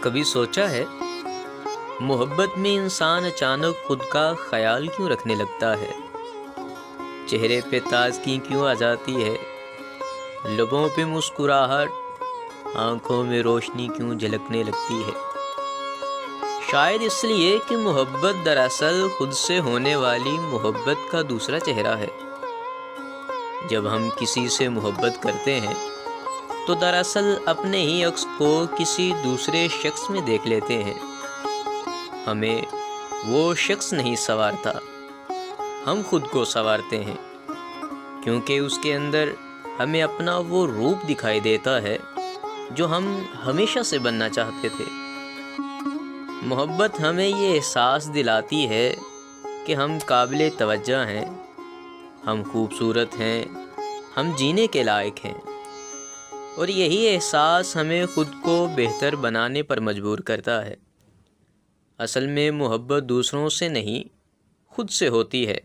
کبھی سوچا ہے محبت میں انسان اچانک خود کا خیال کیوں رکھنے لگتا ہے؟ چہرے پہ تازگی کیوں آ جاتی ہے؟ لبوں پہ مسکراہٹ، آنکھوں میں روشنی کیوں جھلکنے لگتی ہے؟ شاید اس لیے کہ محبت دراصل خود سے ہونے والی محبت کا دوسرا چہرہ ہے۔ جب ہم کسی سے محبت کرتے ہیں تو دراصل اپنے ہی عکس کو کسی دوسرے شخص میں دیکھ لیتے ہیں۔ ہمیں وہ شخص نہیں سنوارتا، ہم خود کو سنوارتے ہیں، کیونکہ اس کے اندر ہمیں اپنا وہ روپ دکھائی دیتا ہے جو ہم ہمیشہ سے بننا چاہتے تھے۔ محبت ہمیں یہ احساس دلاتی ہے کہ ہم قابل توجہ ہیں، ہم خوبصورت ہیں، ہم جینے کے لائق ہیں، اور یہی احساس ہمیں خود کو بہتر بنانے پر مجبور کرتا ہے۔ اصل میں محبت دوسروں سے نہیں، خود سے ہوتی ہے۔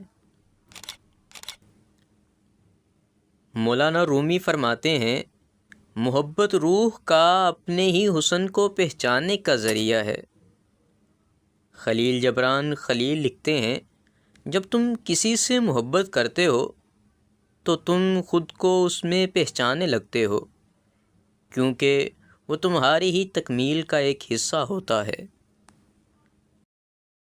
مولانا رومی فرماتے ہیں، محبت روح کا اپنے ہی حسن کو پہچاننے کا ذریعہ ہے۔ خلیل جبران خلیل لکھتے ہیں، جب تم کسی سے محبت کرتے ہو تو تم خود کو اس میں پہچاننے لگتے ہو، کیونکہ وہ تمہاری ہی تکمیل کا ایک حصہ ہوتا ہے۔